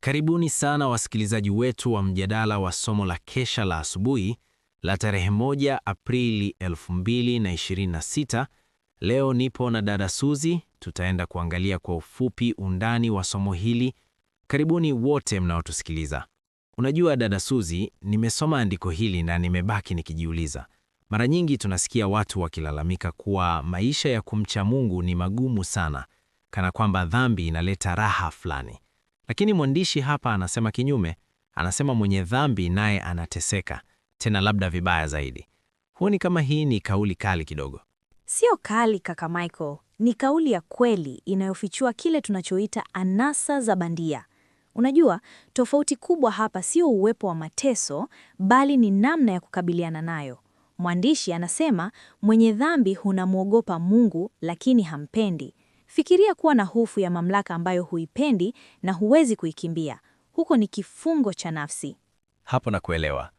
Karibuni sana wasikilizaji wetu wa mjadala wa somo la kesha la asubuhi la tarehe 1 Aprili 2026. Leo nipo na dada Suzy, tutaenda kuangalia kwa ufupi undani wa somo hili. Karibuni wote mnaotusikiliza. Unajua dada Suzy, nimesoma andiko hili na nimebaki nikijiuliza. Mara nyingi tunasikia watu wakilalamika kuwa maisha ya kumcha Mungu ni magumu sana, kana kwamba dhambi inaleta raha fulani. Lakini mwandishi hapa anasema kinyume, anasema mwenye dhambi naye anateseka, tena labda vibaya zaidi. Huoni kama hii ni kauli kali kidogo? Sio kali kaka Michael, ni kauli ya kweli inayofichua kile tunachoita anasa za bandia. Unajua, tofauti kubwa hapa sio uwepo wa mateso, bali ni namna ya kukabiliana nayo. Mwandishi anasema mwenye dhambi hunamwogopa Mungu lakini hampendi. Fikiria kuwa na hofu ya mamlaka ambayo huipendi na huwezi kuikimbia. Huko ni kifungo cha nafsi. Hapo na kuelewa.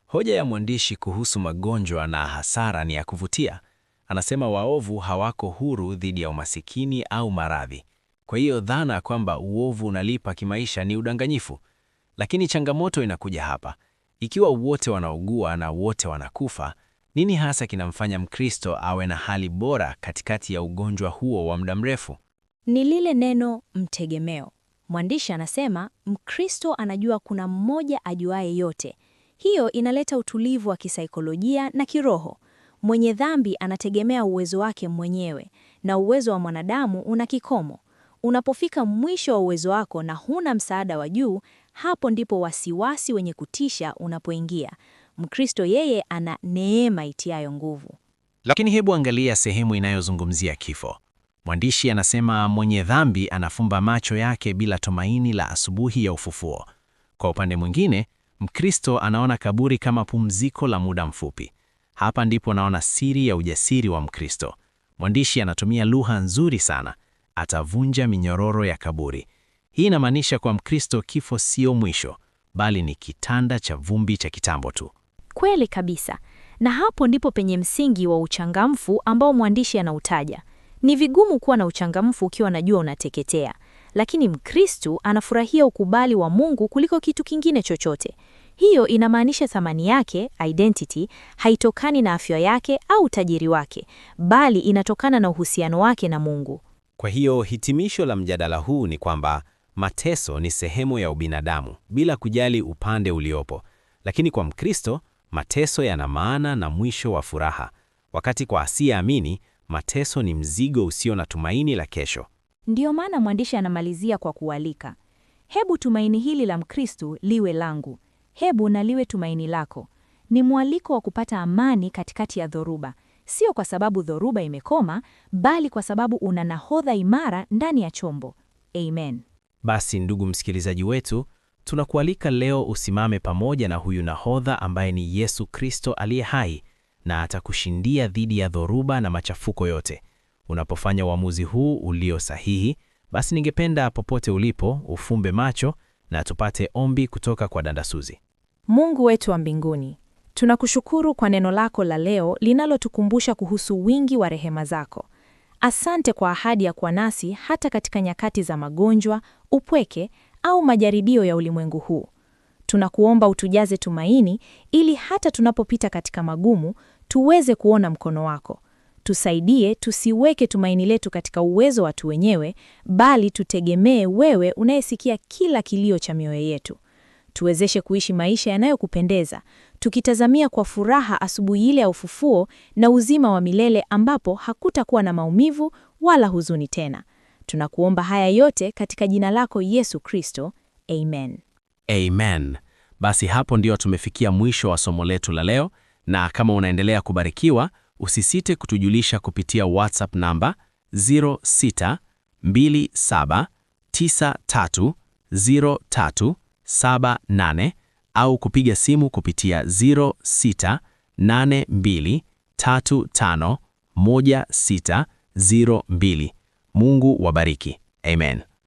Hoja ya mwandishi kuhusu magonjwa na hasara ni ya kuvutia. Anasema waovu hawako huru dhidi ya umasikini au maradhi. Kwa hiyo dhana kwamba uovu unalipa kimaisha ni udanganyifu. Lakini changamoto inakuja hapa. Ikiwa wote wanaugua na wote wanakufa, nini hasa kinamfanya Mkristo awe na hali bora katikati ya ugonjwa huo wa muda mrefu? Ni lile neno mtegemeo. Mwandishi anasema Mkristo anajua kuna mmoja ajuaye yote. Hiyo inaleta utulivu wa kisaikolojia na kiroho. Mwenye dhambi anategemea uwezo wake mwenyewe, na uwezo wa mwanadamu una kikomo. Unapofika mwisho wa uwezo wako na huna msaada wa juu, hapo ndipo wasiwasi wenye kutisha unapoingia. Mkristo yeye ana neema itiayo nguvu. Lakini hebu angalia sehemu inayozungumzia kifo. Mwandishi anasema mwenye dhambi anafumba macho yake bila tumaini la asubuhi ya ufufuo. Kwa upande mwingine, Mkristo anaona kaburi kama pumziko la muda mfupi. Hapa ndipo naona siri ya ujasiri wa Mkristo. Mwandishi anatumia lugha nzuri sana. Atavunja minyororo ya kaburi. Hii inamaanisha kwa Mkristo kifo sio mwisho, bali ni kitanda cha vumbi cha kitambo tu. Kweli kabisa. Na hapo ndipo penye msingi wa uchangamfu ambao mwandishi anautaja. Ni vigumu kuwa na uchangamfu ukiwa unajua unateketea, lakini Mkristo anafurahia ukubali wa Mungu kuliko kitu kingine chochote. Hiyo inamaanisha thamani yake, identity, haitokani na afya yake au tajiri wake, bali inatokana na uhusiano wake na Mungu. Kwa hiyo hitimisho la mjadala huu ni kwamba mateso ni sehemu ya ubinadamu bila kujali upande uliopo. Lakini kwa Mkristo, mateso yana maana na mwisho wa furaha. Wakati kwa asiyeamini, mateso ni mzigo usio na tumaini la kesho. Ndiyo maana mwandishi anamalizia kwa kualika. Hebu tumaini hili la Mkristo liwe langu. Hebu na liwe tumaini lako. Ni mwaliko wa kupata amani katikati ya dhoruba. Sio kwa sababu dhoruba imekoma, bali kwa sababu una nahodha imara ndani ya chombo. Amen. Basi ndugu msikilizaji wetu, tunakualika leo usimame pamoja na huyu nahodha ambaye ni Yesu Kristo aliye hai, na atakushindia dhidi ya dhoruba na machafuko yote. Unapofanya uamuzi huu ulio sahihi, basi ningependa popote ulipo ufumbe macho na tupate ombi kutoka kwa dada Suzy. Mungu wetu wa mbinguni, tunakushukuru kwa neno lako la leo linalotukumbusha kuhusu wingi wa rehema zako. Asante kwa ahadi ya kuwa nasi hata katika nyakati za magonjwa, upweke au majaribio ya ulimwengu huu. Tunakuomba utujaze tumaini ili hata tunapopita katika magumu tuweze kuona mkono wako. Tusaidie tusiweke tumaini letu katika uwezo watu wenyewe, bali tutegemee wewe unayesikia kila kilio cha mioyo yetu. Tuwezeshe kuishi maisha yanayokupendeza, tukitazamia kwa furaha asubuhi ile ya ufufuo na uzima wa milele ambapo hakutakuwa na maumivu wala huzuni tena. Tunakuomba haya yote katika jina lako Yesu Kristo. Amen. Amen. Basi hapo ndio tumefikia mwisho wa somo letu la leo, na kama unaendelea kubarikiwa, usisite kutujulisha kupitia WhatsApp namba 0627930378 au kupiga simu kupitia 0682351602. Mungu wabariki. Amen.